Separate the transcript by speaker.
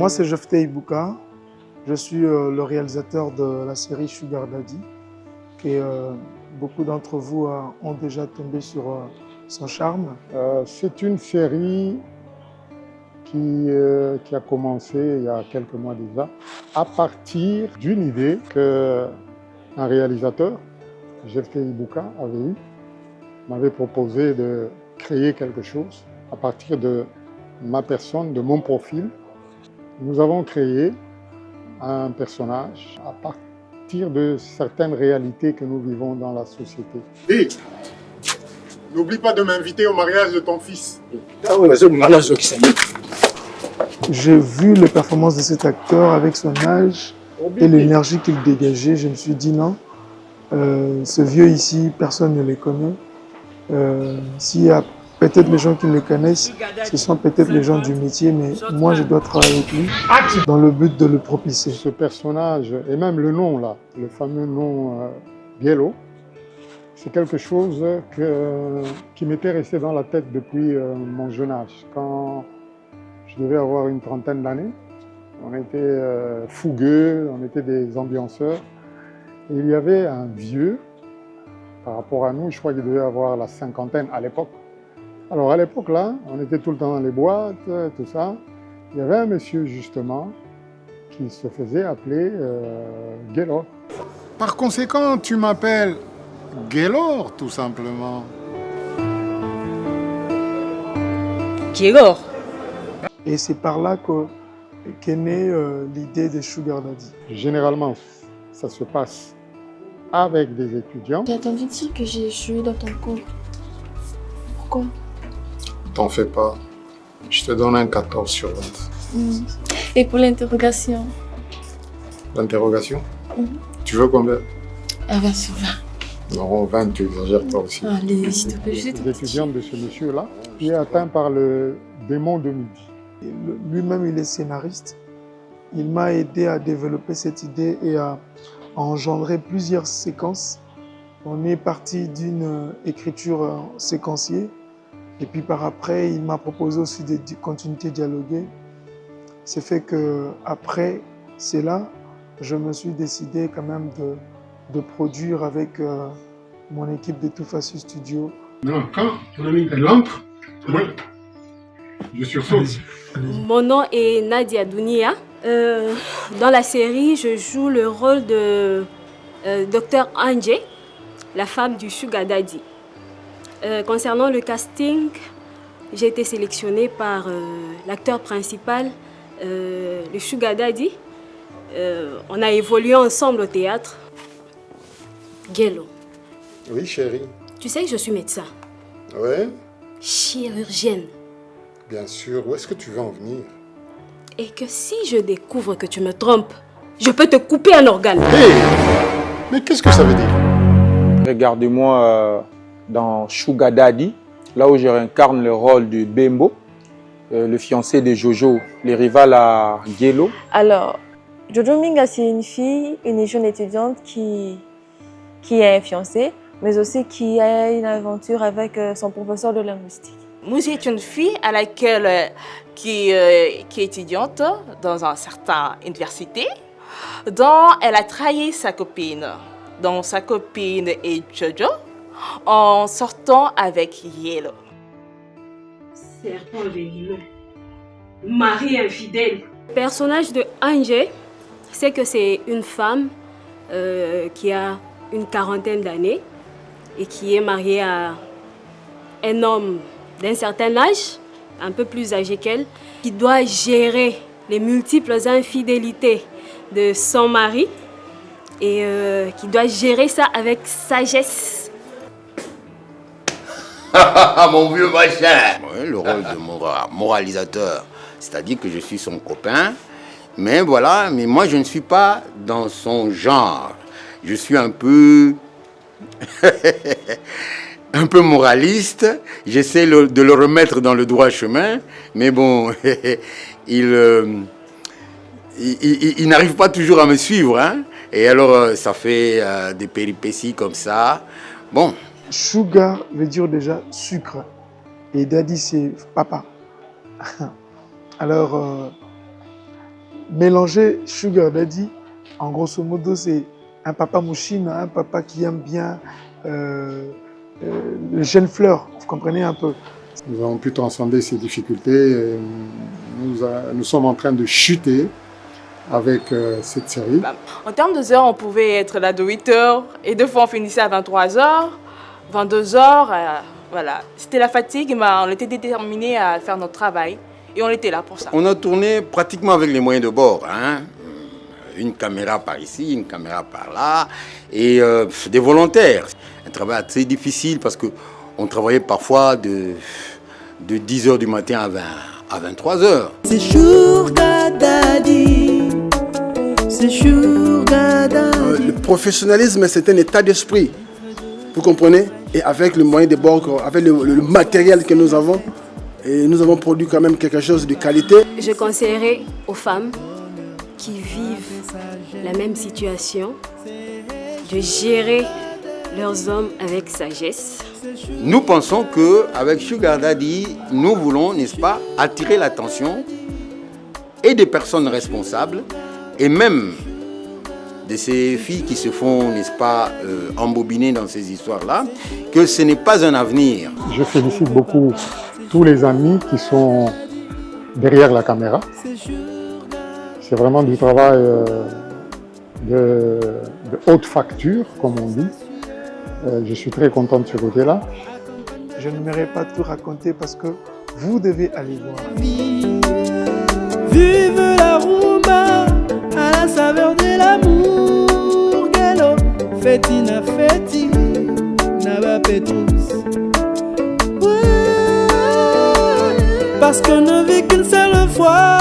Speaker 1: Moi, c'est Jephté Ibouka. Je suis le réalisateur de la série Sugar Daddy, que beaucoup d'entre vous ont déjà tombé sur son charme.
Speaker 2: C'est une série qui a commencé il y a quelques mois déjà, à partir d'une idée qu'un réalisateur, Jephté Ibouka, avait eue, m'avait proposé de créer quelque chose à partir de ma personne, de mon profil. Nous avons créé un personnage à partir de certaines réalités que nous vivons dans la société.
Speaker 3: Hey, n'oublie pas de m'inviter au mariage de ton fils.
Speaker 1: J'ai vu les performances de cet acteur avec son âge et l'énergie qu'il dégageait. Je me suis dit non, ce vieux ici, personne ne le connaît. S'il y a peut-être les gens qui le connaissent, ce sont peut-être les gens du métier, mais moi je dois travailler avec lui dans le but de le propulser.
Speaker 2: Ce personnage, et même le nom là, le fameux nom Gélo, c'est quelque chose qui m'était resté dans la tête depuis mon jeune âge. Quand je devais avoir une trentaine d'années, on était fougueux, on était des ambianceurs. Et il y avait un vieux, par rapport à nous, je crois qu'il devait avoir la cinquantaine à l'époque. Alors à l'époque là, on était tout le temps dans les boîtes, tout ça. Il y avait un monsieur justement qui se faisait appeler Gélo.
Speaker 3: Par conséquent, tu m'appelles Gaylor, tout simplement.
Speaker 4: Gaylor.
Speaker 1: Et c'est par là qu'est née l'idée de Sugar Daddy.
Speaker 2: Généralement, ça se passe avec des étudiants.
Speaker 5: J'ai entendu dire que j'ai échoué dans ton cours. Pourquoi?
Speaker 3: T'en fais pas. Je te donne un 14 sur 20.
Speaker 5: Et pour l'interrogation?
Speaker 3: L'interrogation? Tu veux combien?
Speaker 5: 20 sur 20.
Speaker 3: Non, 20, tu exagères toi aussi.
Speaker 5: Allez, s'il te plaît, je
Speaker 2: Les étudiants de ce monsieur-là, qui est atteint par le démon de midi.
Speaker 1: Lui-même, il est scénariste. Il m'a aidé à développer cette idée et à engendrer plusieurs séquences. On est parti d'une écriture séquenciée. Et puis par après, il m'a proposé aussi des continuités dialoguées. C'est fait qu'après cela, je me suis décidé quand même de produire avec mon équipe de Toufasu Studio.
Speaker 3: Non, quand ton ami elle entre, moi, je sursaute.
Speaker 4: Mon nom est Nadia Dounia. Dans la série, je joue le rôle de Dr Anje, la femme du Sugar Daddy. Concernant le casting, j'ai été sélectionnée par l'acteur principal, le Sugar Daddy. On a évolué ensemble au théâtre. Gélo.
Speaker 3: Oui, chérie.
Speaker 4: Tu sais que je suis médecin.
Speaker 3: Ouais,
Speaker 4: Chirurgienne.
Speaker 3: bien sûr. Où est-ce que tu veux en venir?
Speaker 4: Et que si je découvre que tu me trompes, je peux te couper un organe.
Speaker 3: Hey! Mais qu'est-ce que ça veut dire?
Speaker 6: Regardez-moi dans Sugar Daddy, là où je réincarne le rôle de Bembo, le fiancé de Jojo, le rival à Gélo.
Speaker 5: Alors, Jojo Minga, c'est une fille, une jeune étudiante qui est fiancée, mais aussi qui a une aventure avec son professeur de linguistique.
Speaker 7: Mouzi est une fille qui est étudiante dans une certaine université, dont elle a trahi sa copine. Donc sa copine est Jojo, en sortant avec Yellow.
Speaker 4: Serpent venimeux, mari infidèle. Le personnage de Anje, c'est que c'est une femme qui a une quarantaine d'années et qui est mariée à un homme d'un certain âge, un peu plus âgé qu'elle, qui doit gérer les multiples infidélités de son mari et qui doit gérer ça avec sagesse.
Speaker 8: Mon vieux machin. Ouais, le rôle de moralisateur, c'est-à-dire que je suis son copain, mais voilà, mais moi je ne suis pas dans son genre. Je suis un peu un peu moraliste, j'essaie de le remettre dans le droit chemin, mais bon, il n'arrive pas toujours à me suivre, hein? Et alors ça fait des péripéties comme ça. Bon.
Speaker 1: Sugar veut dire déjà sucre et daddy c'est papa. Alors mélanger Sugar Daddy, en grosso modo, c'est un papa mouchine, un papa qui aime bien le jeune fleur, vous comprenez un peu.
Speaker 2: Nous avons pu transcender ces difficultés. Nous sommes en train de chuter avec cette série.
Speaker 7: En termes de heures, on pouvait être là de 8h et deux fois on finissait à 23h, 22h. Voilà. C'était la fatigue, mais on était déterminés à faire notre travail et on était là pour ça.
Speaker 8: On a tourné pratiquement avec les moyens de bord. Hein. Une caméra par ici, une caméra par là, et des volontaires. Un travail assez difficile parce qu'on travaillait parfois de 10h du matin à 23h.
Speaker 9: C'est Sugar Daddy, c'est Sugar Daddy.
Speaker 10: Le professionnalisme, c'est un état d'esprit, vous comprenez? Et avec le moyen de bord, avec le matériel que nous avons, et nous avons produit quand même quelque chose de qualité.
Speaker 4: Je conseillerais aux femmes qui vivent la même situation de gérer leurs hommes avec sagesse.
Speaker 8: Nous pensons qu'avec Sugar Daddy, nous voulons, n'est-ce pas, attirer l'attention et des personnes responsables et même de ces filles qui se font, n'est-ce pas, embobiner dans ces histoires-là, que ce n'est pas un avenir.
Speaker 2: Je félicite beaucoup tous les amis qui sont derrière la caméra. C'est vraiment du travail de haute facture, comme on dit. Je suis très content de ce côté-là.
Speaker 1: Je n'aimerais pas tout raconter parce que vous devez aller voir.
Speaker 9: Vive la rumba à la saveur de l'amour. Galo, fetina feti, naba petrus. Ouais, parce qu'on ne vit qu'une seule fois.